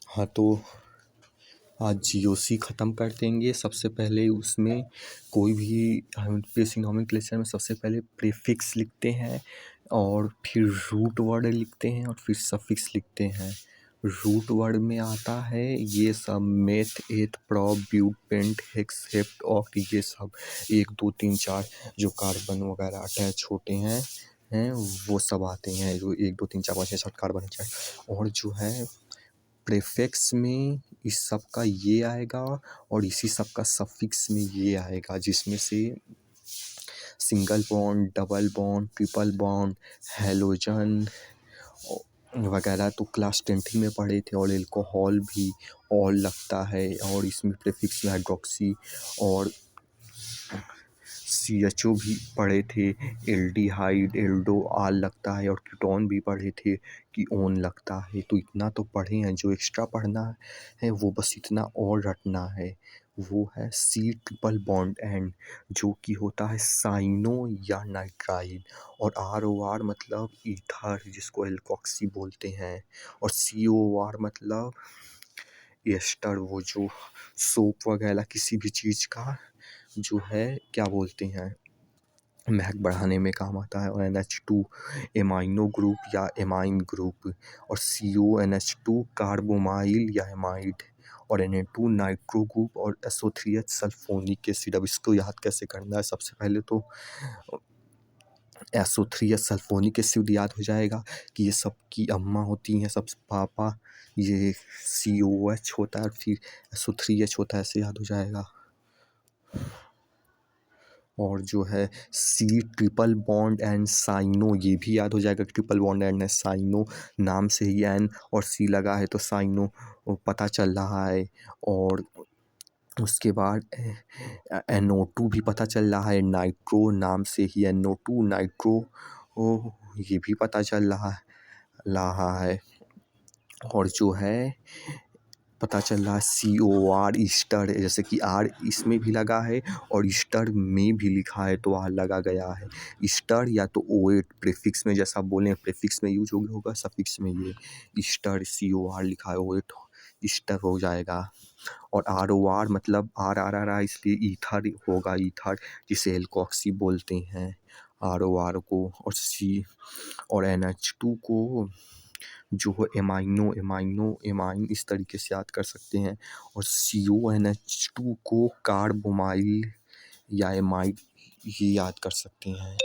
हाँ, तो आज जीओसी ख़त्म कर देंगे। सबसे पहले उसमें कोई भी हम बेसिक नोमेनक्लेचर में सबसे पहले प्रीफिक्स लिखते हैं और फिर रूट वर्ड लिखते हैं और फिर सफिक्स लिखते हैं। रूट वर्ड में आता है ये सब meth, eth, prop, but, pent, hex, hept, oct, ये सब 1 2 3 4 जो कार्बन वगैरह अटैच होते हैं वो सब आते हैं। जो 1 2 3 4 5 6 7 कार्बन अटैच। और जो है प्रीफिक्स में इस सब का ये आएगा और इसी सब का सफिक्स में ये आएगा, जिसमें से single bond, double bond, triple bond, halogen वगैरह तो क्लास 10th में पढ़े थे। और अल्कोहल भी ऑल लगता है और इसमें प्रीफिक्स में हाइड्रोक्सी और CHO भी पढ़े थे। एल्डिहाइड, एल्डो आल लगता है और कीटोन भी पढ़े थे कि ओन लगता है। तो इतना तो पढ़े हैं, जो एक्स्ट्रा पढ़ना है वो बस इतना और रटना है। वो है C ट्रिपल बॉन्ड एंड, जो कि होता है साइनो या नाइट्राइल। और ROR मतलब ईथर, जिसको एल्कोक्सी बोलते हैं। और COR मतलब एस्टर, वो जो सोप वगैरह किसी भी चीज़ का जो है क्या बोलते हैं महक बढ़ाने में काम आता है। और NH2 एमाइनो ग्रुप या एमाइन ग्रुप। और CONH2 कार्बोमाइल या एमाइड। और Na2 नाइट्रो ग्रुप। और SO3H सल्फोनिक एसिड। अब इसको याद कैसे करना है, सबसे पहले तो SO3H सल्फोनिक एसिड याद हो जाएगा कि ये सब की अम्मा होती हैं, सब पापा। ये COH होता है, फिर SO3H होता है, ऐसे याद हो जाएगा। और जो है C triple bond and cyano, ये भी याद हो जाएगा। ट्रिपल बॉन्ड एंड साइनो, नाम से ही N और C लगा है तो साइनो पता चल रहा है। और उसके बाद NO2 भी पता चल रहा है, नाइट्रो, नाम से ही NO2 नाइट्रो ये भी पता चल रहा है। और जो है पता चल रहा है COR ईस्टर, जैसे कि R इसमें भी लगा है और ईस्टर में भी लिखा है तो R लगा गया है। ईस्टर या तो OH प्रीफिक्स में, जैसा बोले प्रीफिक्स में यूज होगा, सफिक्स में ये ईस्टर COR लिखा है, OH ईस्टर हो जाएगा। और ROR मतलब RRR इसलिए ईथर होगा, ईथर जिसे एल्कोक्सी बोलते हैं ROR को। और C और NH2 को जो है एमाइन इस तरीके से याद कर सकते हैं। और CONH2 को कार्बोमाइल या एमाइड ये याद कर सकते हैं।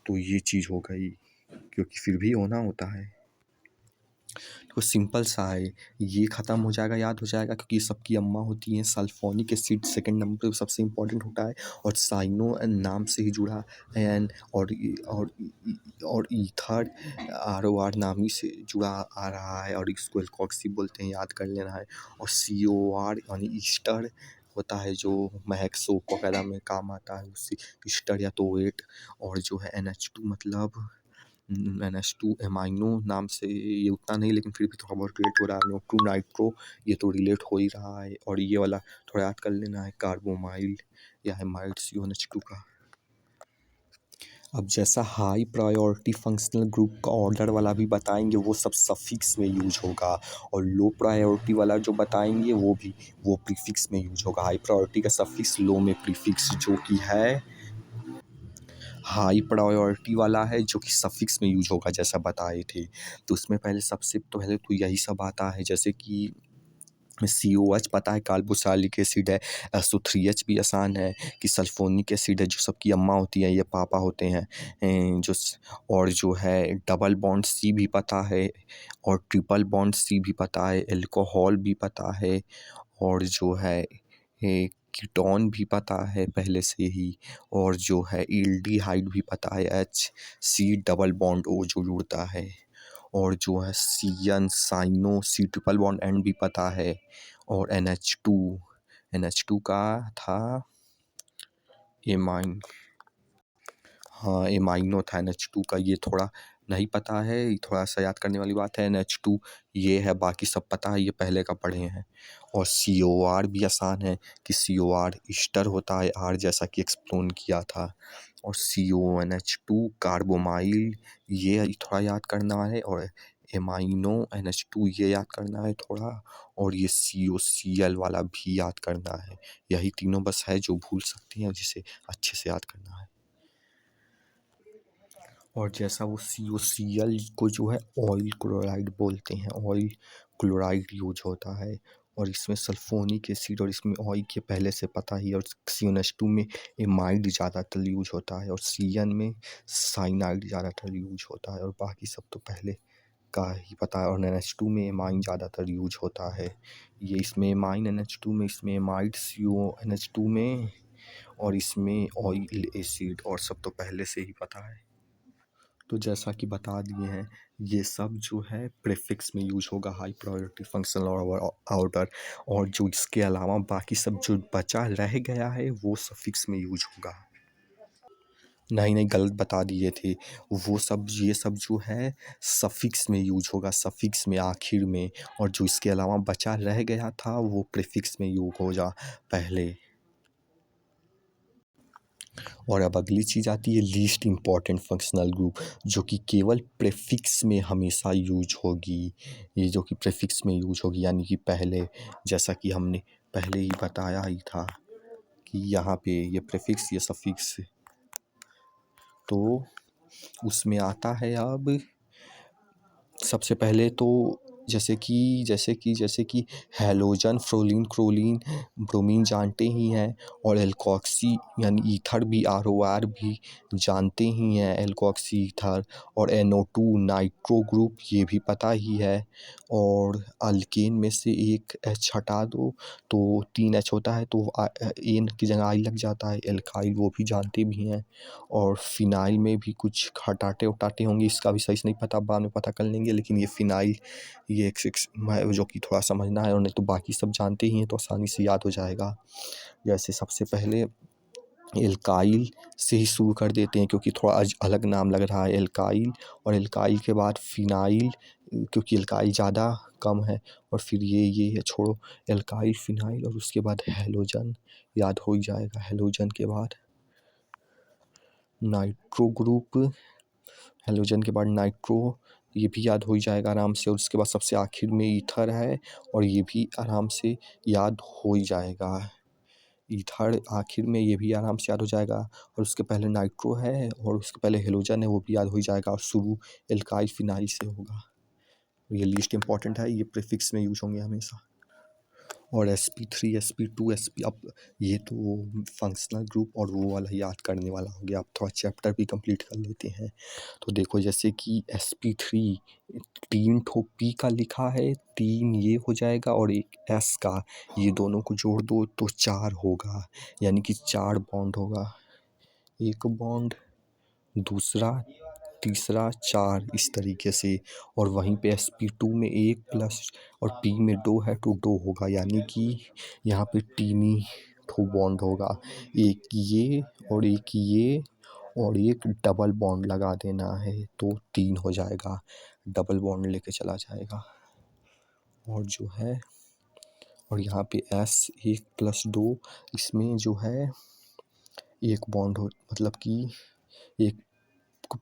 तो ये चीज़ हो गई, क्योंकि फिर भी होना होता है। तो सिंपल सा है, ये ख़त्म हो जाएगा, याद हो जाएगा, क्योंकि सबकी अम्मा होती हैं। सल्फोनिक एसिड सेकंड नंबर पे सबसे इम्पोर्टेंट होता है। और साइनो नाम से ही जुड़ा है एन। और ईथर ROR नाम ही से जुड़ा आ रहा है और इसको एल्कोक्सी बोलते हैं, याद कर लेना है। और COR यानी ईस्टर होता है, जो महक सोप वगैरह में काम आता है, उससे ईस्टर या तो वेट। और जो है NH2 मतलब NH2 एमाइनो, नाम से ये उतना नहीं लेकिन फिर भी थोड़ा बहुत रिलेट हो रहा है। NO2 नाइट्रो, ये तो रिलेट हो ही रहा है। और ये वाला थोड़ा याद कर लेना है, कार्बोमाइल या एमाइड CONH2 का। अब जैसा हाई प्रायोरिटी फंक्शनल ग्रुप का ऑर्डर वाला भी बताएंगे, वो सब सफिक्स में यूज होगा। और लो प्रायोरिटी वाला जो बताएंगे वो प्रीफिक्स में यूज होगा। हाई प्रायोरिटी का सफिक्स, लो में प्रीफिक्स, जो कि है हाई प्रायोरिटी वाला है, जो कि सफिक्स में यूज होगा जैसा बताए थे। तो उसमें सबसे पहले तो यही सब आता है, जैसे कि COH पता है कार्बोक्सिलिक एसिड है। SO3H भी आसान है कि सल्फोनिक एसिड है, जो सबकी अम्मा होती है, ये पापा होते हैं। और जो है डबल बॉन्ड C भी पता है और ट्रिपल बॉन्ड C भी पता है। अल्कोहल भी पता है और जो है कीटोन भी पता है पहले से ही। और जो है एल्डिहाइड भी पता है, HC डबल बॉन्ड O जो जुड़ता है। और जो है CN cyano, C triple bond N भी पता है। और NH2 का था एमाइन, हाँ एमाइनो था NH2 का, ये थोड़ा नहीं पता है, ये थोड़ा सा याद करने वाली बात है। NH2 ये है, बाकी सब पता है, ये पहले का पढ़े हैं। और COR भी आसान है कि COR ईस्टर होता है, R जैसा कि एक्सप्लेन किया था। और CONH2 कार्बोमाइल, ये थोड़ा याद करना है। और एमाइनो NH2 ये याद करना है थोड़ा, और ये COCl वाला भी याद करना है। यही तीनों बस है जो भूल सकते हैं, जिसे अच्छे से याद करना है। और जैसा वो COCl को जो है ऑयल क्लोराइड बोलते हैं, ऑयल क्लोराइड यूज होता है। और इसमें सल्फोनिक एसिड और इसमें ऑयल के पहले से पता ही। और CnH2 में एमाइड ज़्यादातर यूज होता है, और CN में साइनाइड ज़्यादातर यूज होता है, और बाकी सब तो पहले का ही पता है। और NH2 में एमाइन ज़्यादातर यूज होता है। ये इसमें एमाइन NH2 में, इसमें एमाइड CONH2 में, और इसमें ऑयल एसिड, और सब तो पहले से ही पता है। तो जैसा कि बता दिए हैं, ये सब जो है प्रीफिक्स में यूज होगा, हाई प्रायोरिटी, फंक्शनल और आउटर। और जो इसके अलावा बाकी सब जो बचा रह गया है वो सफिक्स में यूज होगा। नहीं नहीं, गलत बता दिए थे। वो सब, ये सब जो है सफिक्स में यूज होगा, सफिक्स में, आखिर में। और जो इसके अलावा बचा रह गया था वो प्रीफिक्स में यूज होगा पहले। और अब अगली चीज़ आती है लीस्ट इम्पॉर्टेंट फंक्शनल ग्रुप, जो कि केवल प्रीफिक्स में हमेशा यूज होगी। ये जो कि प्रीफिक्स में यूज होगी, यानी कि पहले, जैसा कि हमने पहले ही बताया ही था कि यहाँ पे ये प्रीफिक्स, ये सफिक्स, तो उसमें आता है। अब सबसे पहले तो जैसे कि हैलोजन, फ्रोलीन, क्रोलीन, ब्रोमीन जानते ही हैं। और एल्कोक्सी यानी ईथर भी, ROR भी जानते ही हैं, एल्कोक्सी ईथर। और NO2 नाइट्रो ग्रुप, ये भी पता ही है। और अल्केन में से एक H हटा दो तो 3 H होता है, तो एन की जगह आई लग जाता है, एल्काइल, वो भी जानते भी हैं। और फिनाइल में भी कुछ हटाते उटाते होंगे, इसका भी सही से नहीं पता, बाद में पता कर लेंगे। लेकिन ये फिनाइल, ये जो कि थोड़ा समझना है, और नहीं तो बाकी सब जानते ही हैं तो आसानी से याद हो जाएगा। जैसे सबसे पहले एल्काइल से ही शुरू कर देते हैं, क्योंकि थोड़ा अलग नाम लग रहा है, एल्काइल। और एल्काइल के बाद फिनाइल, क्योंकि एल्काइल ज़्यादा कम है। और फिर ये है, छोड़ो, एल्काइल, फिनाइल, और उसके बाद हैलोजन याद हो ही जाएगा। हैलोजन के बाद नाइट्रो ग्रुप, हैलोजन के बाद नाइट्रो, ये भी याद हो ही जाएगा आराम से। और उसके बाद सबसे आखिर में ईथर है, और ये भी आराम से याद हो ही जाएगा। ईथर आखिर में, ये भी आराम से याद हो जाएगा। और उसके पहले नाइट्रो है, और उसके पहले हैलोजन है, वो भी याद हो ही जाएगा। और शुरू एल्काइल फिनाइल से होगा। ये लिस्ट इंपॉर्टेंट है, ये प्रीफिक्स में यूज होंगे हमेशा। और sp3, sp2, अब ये तो फंक्शनल ग्रुप और वो वाला याद करने वाला हो गया। अब थोड़ा चैप्टर भी कंप्लीट कर लेते हैं। तो देखो, जैसे कि sp3 3 ठो p का लिखा है, 3 ये हो जाएगा और एक s का, ये दोनों को जोड़ दो तो 4 होगा, यानी कि 4 बॉन्ड होगा। एक बॉन्ड, दूसरा, तीसरा, 4, इस तरीके से। और वहीं पे sp2 में 1 प्लस और p में 2 है तो 2 होगा, यानी कि यहाँ पे तीनी ठो बॉन्ड होगा। एक ये और एक ये, और एक डबल बॉन्ड लगा देना है तो 3 हो जाएगा, डबल बॉन्ड लेके चला जाएगा। और जो है, और यहाँ पे s 1 प्लस 2, इसमें जो है एक बॉन्ड हो, मतलब कि 1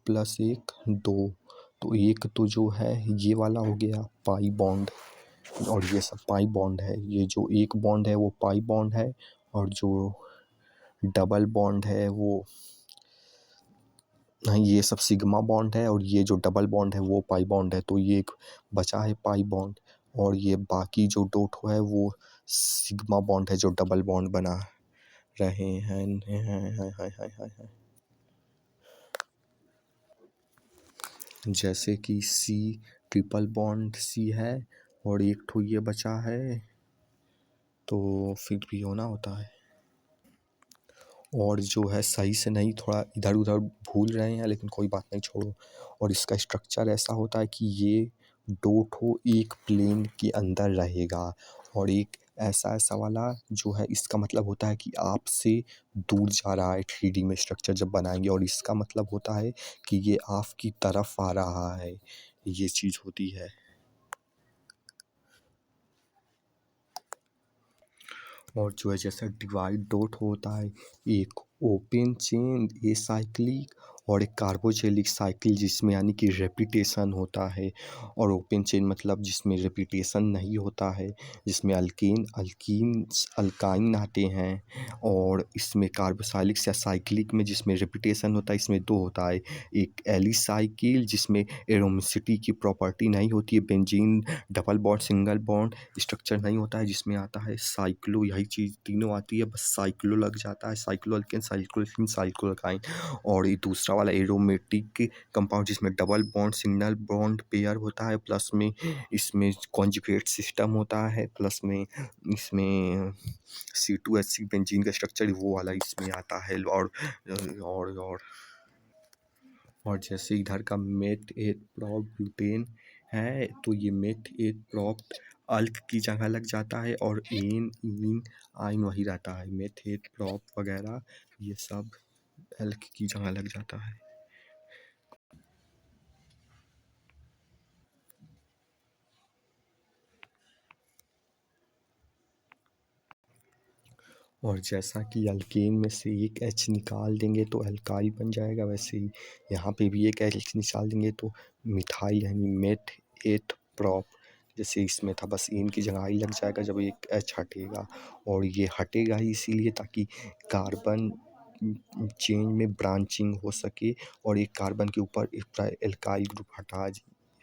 प्लस 1 2, तो एक तो जो है ये वाला हो गया पाई बॉन्ड, और ये सब पाई बॉन्ड है। ये जो एक बॉन्ड है वो पाई बॉन्ड है, और जो डबल बॉन्ड है वो, ये सब सिग्मा बॉन्ड है, और ये जो डबल बॉन्ड है वो पाई बॉन्ड है। तो ये एक बचा है पाई बॉन्ड, और ये बाकी जो दो ठो है वो सिग्मा बॉन्ड है जो डबल बॉन्ड बना रहे हैं। जैसे कि C ट्रिपल बॉन्ड C है, और एक ठो ये बचा है, तो फिर भी होना होता है। और जो है सही से नहीं, थोड़ा इधर उधर भूल रहे हैं, लेकिन कोई बात नहीं, छोड़ो। और इसका स्ट्रक्चर ऐसा होता है कि ये दो ठो एक प्लेन के अंदर रहेगा, और एक ऐसा वाला जो है, इसका मतलब होता है कि आपसे दूर जा रहा है 3D में स्ट्रक्चर जब बनाएंगे। और इसका मतलब होता है कि ये आपकी तरफ आ रहा है, ये चीज़ होती है। और जो है, जैसा डिवाइड डॉट होता है, एक ओपन चेन एसाइक्लिक, और एक कार्बोजेलिक साइकिल जिसमें यानी कि रेपिटेशन होता है, और ओपन चेन मतलब जिसमें रेपिटेशन नहीं होता है, जिसमें अल्कीन्स अल्काइन आते हैं। और इसमें कार्बोक्सिलिक या साइक्लिक में जिसमें रेपिटेशन होता है, इसमें दो होता है, एक एलिसाइकिल जिसमें एरोमेसिटी की प्रॉपर्टी नहीं होती है, benzene double bond single bond structure नहीं होता है, जिसमें आता है साइक्लो, यही चीज़ तीनों आती है, बस साइक्लो लग जाता है, साइक्लो अल्केन साइक्लो साइक्लोकाइन। और ये दूसरा वाला एरोमेटिक कंपाउंड जिसमें double bond single bond pair होता है, प्लस में इसमें कॉन्जुगेट सिस्टम होता है, प्लस में इसमें C2H6 बेंजीन का स्ट्रक्चर वो वाला इसमें आता है। और और जैसे इधर का मेथ एथ प्रॉप ब्यूटेन है, तो ये मेथ एथ प्रॉप अल्क की जगह लग जाता है, और एन इन आइन वही रहता है, मेथ एथ प्रॉप वगैरह ये सब अल्क की जगह लग जाता है। और जैसा कि अल्केन में से एक एच निकाल देंगे तो अल्काइल बन जाएगा, वैसे ही यहाँ पे भी एक एच निकाल देंगे तो मिथाइल यानी मेथ एथ प्रॉप, जैसे इसमें था बस इन की जगह आई लग जाएगा जब एक एच हटेगा। और ये हटेगा ही इसीलिए ताकि कार्बन चेन में ब्रांचिंग हो सके, और एक कार्बन के ऊपर एक एल्काइल ग्रुप हटा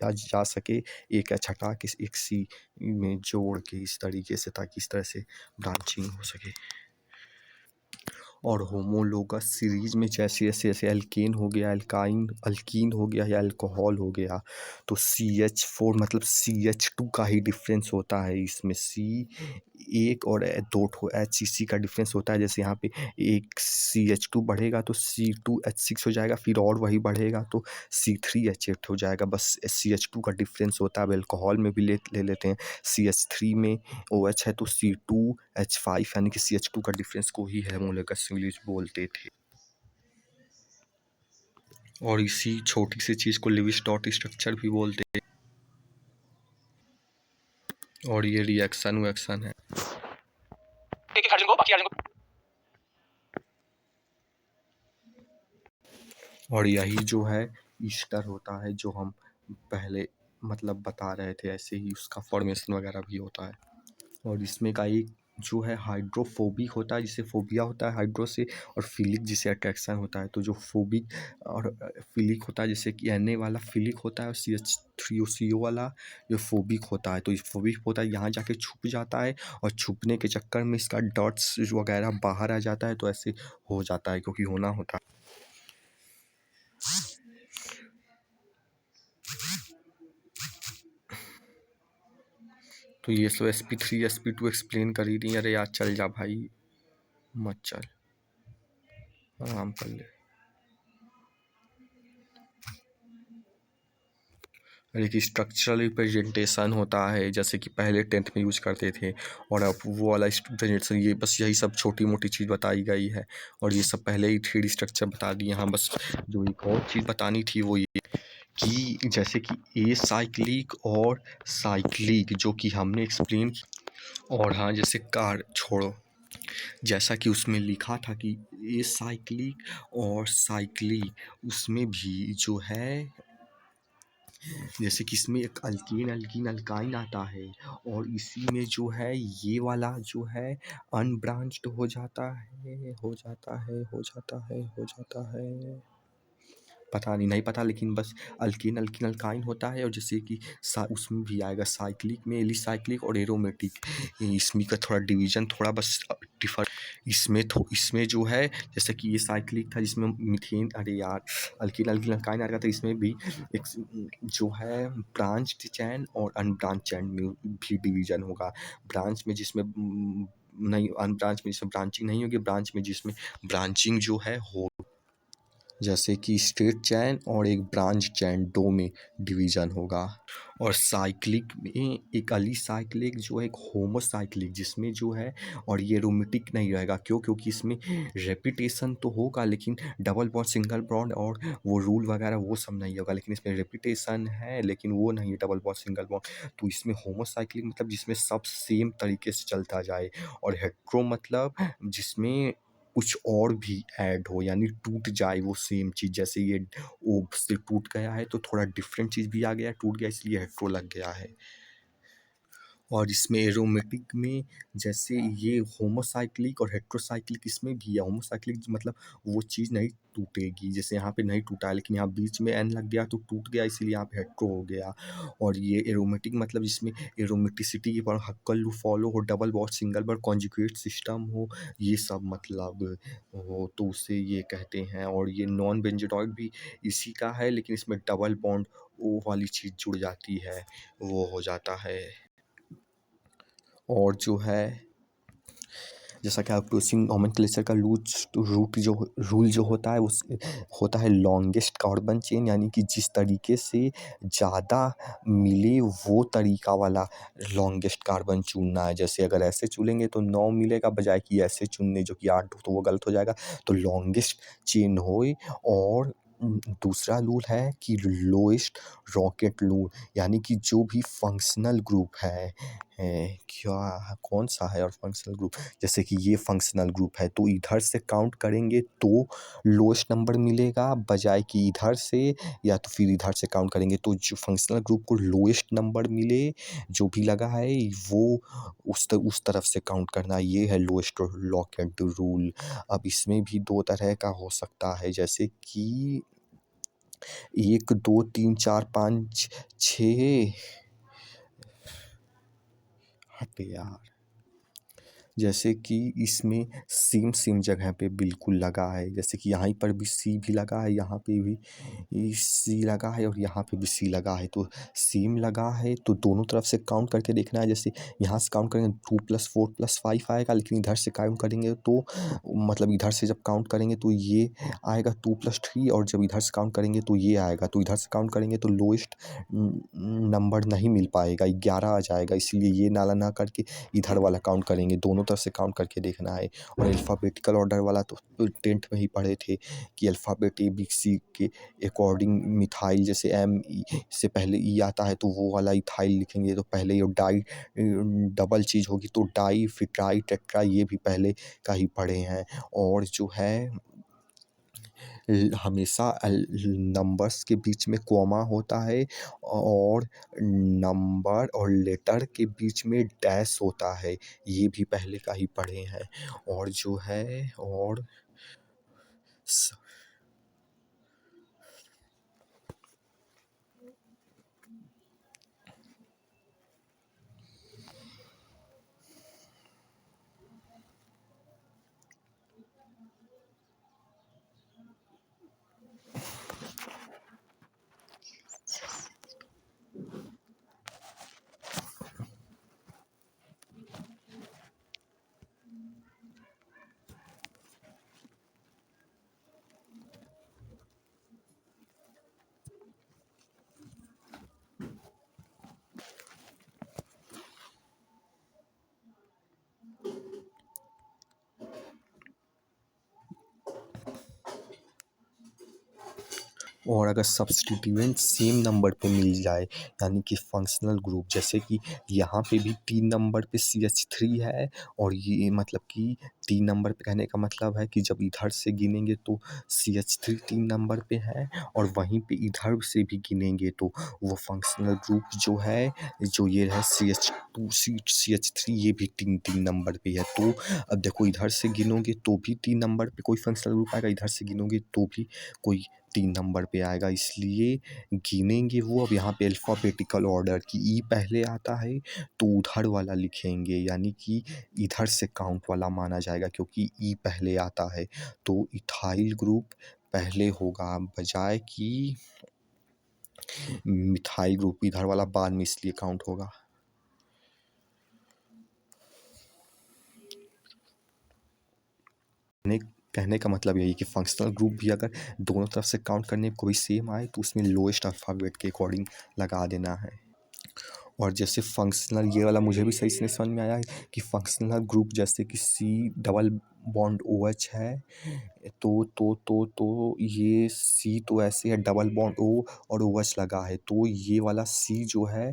जा सके, एक एच हटा के एक सी में जोड़ के इस तरीके से, ताकि इस तरह से ब्रांचिंग हो सके। और होमोलोगस सीरीज में जैसे जैसे जैसे एल्केन हो गया, अल्कीन हो गया या अल्कोहल हो गया, तो CH4 मतलब CH2 का ही डिफरेंस होता है इसमें, C एक और दो ठो HCC का डिफरेंस होता है। जैसे यहाँ पे एक CH2 बढ़ेगा तो C2H6 हो जाएगा, फिर और वही बढ़ेगा तो C3H8 हो जाएगा, बस CH2 का डिफरेंस होता है। अब अल्कोहल में भी ले लेते हैं, CH3 में OH है तो C2H5 यानी कि CH2 का डिफरेंस को ही होमोलोगस सीरीज बोलते थे। और इसी छोटी सी चीज़ को लिविस डॉट स्ट्रक्चर भी बोलते हैं। और ये रिएक्शन वैक्शन है, एक एक हाइड्रोजन को बाकी हाइड्रोजन को। और यही जो है ईस्टर होता है जो हम पहले मतलब बता रहे थे, ऐसे ही उसका फॉर्मेशन वगैरह भी होता है। और इसमें का एक जो है हाइड्रोफोबिक होता है, जिसे फोबिया होता है हाइड्रो से, और फिलिक जिसे अट्रैक्शन होता है। तो जो फोबिक और फिलिक होता है, जैसे कि Na वाला फिलिक होता है, और CH3CO वाला जो फोबिक होता है, तो ये फोबिक होता है यहाँ जाके छुप जाता है, और छुपने के चक्कर में इसका डॉट्स वगैरह बाहर आ जाता है, तो ऐसे हो जाता है क्योंकि होना होता है। तो ये सब sp3 sp2 एक्सप्लेन कर ही दी। अरे यार चल जा भाई, मत चल, आराम कर ले। एक स्ट्रक्चरल रिप्रेजेंटेशन होता है, जैसे कि पहले 10th में यूज करते थे, और अब वो वाला रिप्रेजेंटेशन, ये बस यही सब छोटी मोटी चीज़ बताई गई है, और ये सब पहले ही 3D स्ट्रक्चर बता दिए। हाँ, बस जो एक और चीज़ बतानी थी वो ये कि जैसे कि ए साइक्लिक और साइक्लिक जो कि हमने एक्सप्लेन, और हाँ जैसे कार छोड़ो, जैसा कि उसमें लिखा था कि ए साइक्लिक और साइक्लिक, उसमें भी जो है जैसे कि इसमें एक अल्कीन अल्काइन आता है, और इसी में जो है ये वाला जो है अनब्रांच्ड हो जाता है, हो जाता है, हो जाता है, हो जाता है, पता नहीं पता, लेकिन बस अल्कीन अल्काइन होता है। और जैसे कि उसमें भी आएगा साइक्लिक में एलिसाइक्लिक और एरोमेटिक, इसमें का थोड़ा डिवीजन थोड़ा बस डिफर, इसमें जो है जैसे कि ये साइक्लिक था जिसमें मीथेन, अरे यार अल्कीन अल्काइन आ रहा था, इसमें भी एक जो है ब्रांच्ड चैन और अनब्रांच चैन में भी डिवीजन होगा। ब्रांच में जिसमें नहीं, अनब्रांच में जिसमें ब्रांचिंग नहीं होगी, ब्रांच में जिसमें ब्रांचिंग जो है हो, जैसे कि स्ट्रेट चैन और एक ब्रांच चैन, दो में डिवीज़न होगा। और साइक्लिक में एक अलीसाइक्लिक जो है एक होमोसाइक्लिक, जिसमें जो है और ये एरोमेटिक नहीं रहेगा, क्योंकि इसमें रेपिटेशन तो होगा लेकिन डबल बॉन्ड सिंगल बॉन्ड और वो रूल वगैरह वो सब नहीं होगा, लेकिन इसमें रेपिटेशन है लेकिन वो नहीं है डबल बॉन्ड सिंगल बॉन्ड। तो इसमें होमोसाइक्लिक मतलब जिसमें सब सेम तरीके से चलता जाए, और हेट्रो मतलब जिसमें कुछ और भी ऐड हो, यानी टूट जाए वो सेम चीज़। जैसे ये ओ से टूट गया है तो थोड़ा डिफरेंट चीज़ भी आ गया, टूट गया इसलिए हेट्रो लग गया है। और इसमें एरोमेटिक में जैसे ये होमोसाइक्लिक और हेटेरोसाइक्लिक इसमें भी है। होमोसाइक्लिक मतलब वो चीज़ नहीं टूटेगी, जैसे यहाँ पे नहीं टूटा है लेकिन यहाँ बीच में एन लग गया तो टूट गया, इसीलिए यहाँ पे हेटेरो हो गया। और ये एरोमेटिक मतलब जिसमें एरोमेटिसिटी पर हक्कल फॉलो हो, double bond single bond conjugate system हो, ये सब मतलब हो तो उसे ये कहते हैं। और ये नॉन बेंजोडॉइक भी इसी का है, लेकिन इसमें डबल बॉन्ड ओ वाली चीज़ जुड़ जाती है, वो हो जाता है। और जो है जैसा कि अप्रोचिंग नोमेनक्लेचर का रूल जो होता है उस होता है लॉन्गेस्ट कार्बन चेन, यानी कि जिस तरीके से ज़्यादा मिले वो तरीका वाला लॉन्गेस्ट कार्बन चुनना है। जैसे अगर ऐसे चुनेंगे तो 9 मिलेगा, बजाय कि ऐसे चुनने जो कि 8 तो वो गलत हो जाएगा। तो लॉन्गेस्ट चेन होए। और दूसरा रूल है कि लोएस्ट रॉकेट रूल, यानी कि जो भी फंक्शनल ग्रुप है क्या कौन सा है और फंक्शनल ग्रुप, जैसे कि ये फंक्शनल ग्रुप है तो इधर से काउंट करेंगे तो लोएस्ट नंबर मिलेगा, बजाय कि इधर से या तो फिर इधर से काउंट करेंगे तो जो फंक्शनल ग्रुप को लोएस्ट नंबर मिले जो भी लगा है वो उस तरफ से काउंट करना। ये है लोएस्ट लॉकेट रूल। अब इसमें भी दो तरह का हो सकता है, जैसे कि 1 2 3 4 5 6 हट यार, जैसे कि इसमें सेम सेम जगह पे बिल्कुल लगा है, जैसे कि यहाँ पर भी सी भी लगा है, यहाँ पे भी सी लगा है और यहाँ पे भी सी लगा है, तो सेम लगा है तो दोनों तरफ से काउंट करके देखना है। जैसे यहाँ से काउंट करेंगे 2 + 4 + 5 आएगा, लेकिन इधर से काउंट करेंगे तो मतलब इधर से जब काउंट करेंगे तो ये आएगा 2 + 3, और जब इधर से काउंट करेंगे तो ये आएगा। तो इधर से काउंट करेंगे तो लोएस्ट नंबर नहीं मिल पाएगा, 11 आ जाएगा, इसलिए ये नाला ना करके इधर वाला काउंट करेंगे। दोनों तरफ से काउंट करके देखना है। और अल्फ़ाबेटिकल ऑर्डर वाला तो 10th में ही पढ़े थे कि अल्फ़ाबेट ABC के अकॉर्डिंग मिथाइल, जैसे ME से पहले ई आता है तो वो वाला इथाइल लिखेंगे, तो पहले ये डाई डबल चीज़ होगी तो डाई, फिर ट्राई, टेट्रा, ये भी पहले का ही पढ़े हैं। और जो है हमेशा नंबर्स के बीच में कॉमा होता है, और नंबर और लेटर के बीच में डैश होता है, ये भी पहले का ही पढ़े हैं। और जो है और स और अगर सब्स्टिट्यूएंट सेम नंबर पे मिल जाए, यानी कि फंक्शनल ग्रुप, जैसे कि यहाँ पे भी 3 नंबर पे CH3 है, और ये मतलब कि 3 नंबर पे कहने का मतलब है कि जब इधर से गिनेंगे तो CH3 3 नंबर पे है, और वहीं पे इधर से भी गिनेंगे तो वो फंक्शनल ग्रुप जो है, जो ये है CH2 CH3, ये भी 3 नंबर पे है। तो अब देखो इधर से गिनोगे तो भी 3 नंबर पे कोई फंक्शनल ग्रुप आएगा, इधर से गिनोगे तो भी कोई 3 नंबर पे आएगा, इसलिए गिनेंगे वो। अब यहाँ पे अल्फ़ाबेटिकल ऑर्डर कि ई पहले आता है तो उधर वाला लिखेंगे, यानी कि इधर से काउंट वाला माना जाएगा क्योंकि ई पहले आता है, तो इथाइल ग्रुप पहले होगा, बजाय कि मिथाइल ग्रुप इधर वाला बाद में, इसलिए काउंट होगा। कहने का मतलब यही कि फंक्शनल ग्रुप भी अगर दोनों तरफ से काउंट करने कोई सेम आए तो उसमें लोएस्ट अल्फ़ाबेट के अकॉर्डिंग लगा देना है। और जैसे फंक्शनल, ये वाला मुझे भी सही से नहीं समझ में आया है कि फंक्शनल ग्रुप जैसे कि C डबल बॉन्ड OH है, तो ये C तो ऐसे है, डबल बॉन्ड O और OH लगा है, तो ये वाला C जो है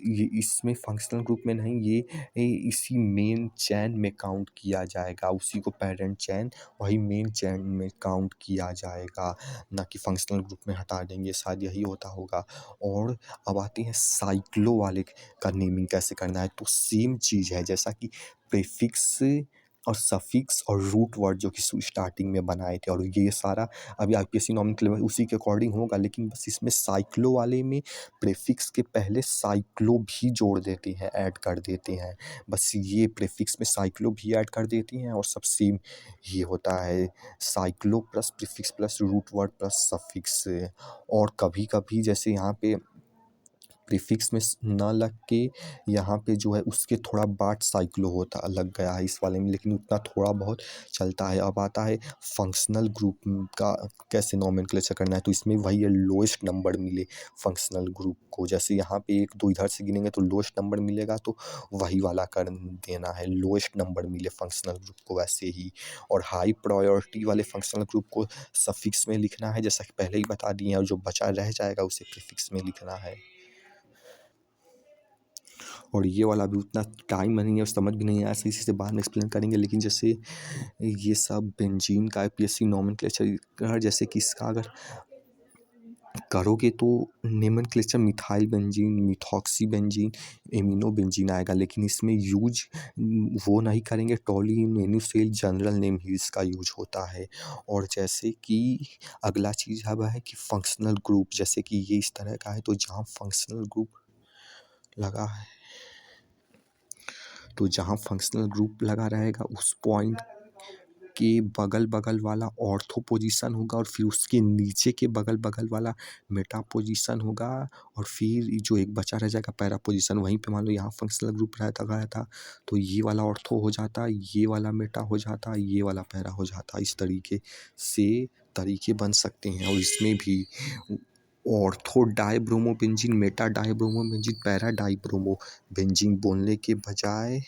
ये इसमें फंक्शनल ग्रुप में नहीं, ये इसी मेन चैन में काउंट किया जाएगा, उसी को पेरेंट चैन वही मेन चैन में काउंट किया जाएगा, ना कि फंक्शनल ग्रुप में हटा देंगे, शायद यही होता होगा। और अब आते हैं साइक्लो वाले का नेमिंग कैसे करना है, तो सेम चीज़ है जैसा कि प्रीफिक्स और सफिक्स और रूट वर्ड जो कि स्टार्टिंग में बनाए थे, और ये सारा अभी आईपीएससी नॉमेनक्लेचर उसी के अकॉर्डिंग होगा, लेकिन बस इसमें साइक्लो वाले में प्रीफिक्स के पहले साइक्लो भी जोड़ देते हैं, ऐड कर देते हैं, बस ये प्रीफिक्स में साइक्लो भी ऐड कर देती हैं और सब सेम ये होता है, cyclo plus prefix plus root word plus suffix. और कभी कभी जैसे यहाँ पे प्रीफिक्स में ना लग के यहाँ पे जो है उसके थोड़ा बाद साइक्लो होता लग गया है इस वाले में, लेकिन उतना थोड़ा बहुत चलता है। अब आता है फंक्शनल ग्रुप का कैसे नॉमेनक्लेचर करना है, तो इसमें वही है, लोएस्ट नंबर मिले फंक्शनल ग्रुप को, जैसे यहाँ पे 1 2 इधर से गिनेंगे तो लोएस्ट नंबर मिलेगा, तो वही वाला कर देना है, लोएस्ट नंबर मिले फंक्शनल ग्रुप को वैसे ही। और हाई प्रायोरिटी वाले फंक्शनल ग्रुप को सफिक्स में लिखना है, जैसा कि पहले ही बता दिए हैं, और जो बचा रह जाएगा उसे प्रीफिक्स में लिखना है। और ये वाला भी उतना टाइम नहीं है और समझ भी नहीं आया, इसी से बाद में एक्सप्लेन करेंगे, लेकिन जैसे ये सब बेंजीन का आईपीएससी नॉमेनक्लेचर जैसे कि इसका अगर करोगे तो nomenclature methyl benzene, methoxy benzene, amino benzene आएगा, लेकिन इसमें यूज वो नहीं करेंगे, टॉलीन मेन्यूसेल जनरल नेम ही इसका यूज होता है। और जैसे कि अगला चीज़ अब है कि फंक्शनल ग्रुप, जैसे कि ये इस तरह का है, तो जहाँ फंक्शनल ग्रुप लगा है, तो जहाँ फंक्शनल ग्रुप लगा रहेगा उस पॉइंट के बगल बगल वाला ऑर्थो पोजीशन होगा, और फिर उसके नीचे के बगल बगल वाला मेटा पोजीशन होगा, और फिर जो एक बचा रह जाएगा पैरा पोजीशन, वहीं पे मान लो यहाँ फंक्शनल ग्रुप रहता गया था, तो ये वाला ऑर्थो हो जाता, ये वाला मेटा हो जाता, ये वाला पैरा हो जाता, इस तरीके से तरीके बन सकते हैं। और इसमें भी ortho dibromo benzene, Meta dibromo benzene, para dibromo benzene बोलने के बजाय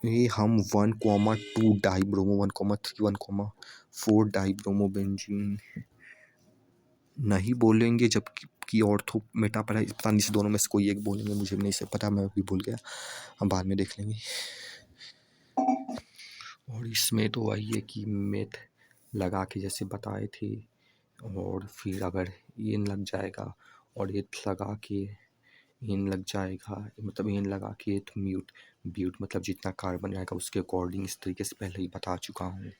ये हम 1,2 डाइब्रोमो, 1,3 1,4 डाइब्रोमो बेंजीन नहीं बोलेंगे, जबकि कि ऑर्थो मेटा पैरा पता नहीं, इस दोनों में से कोई एक बोलेंगे, मुझे नहीं से पता, मैं अभी भूल गया, हम बाद में देख लेंगे। और इसमें तो वही है कि मेथ लगा के जैसे बताए थे, और फिर अगर इन लग जाएगा और एथ लगा के इन लग जाएगा, मतलब इन लगा के एथ म्यूट ब्यूट, मतलब जितना कार्बन रहेगा उसके अकॉर्डिंग, इस तरीके से पहले ही बता चुका हूँ।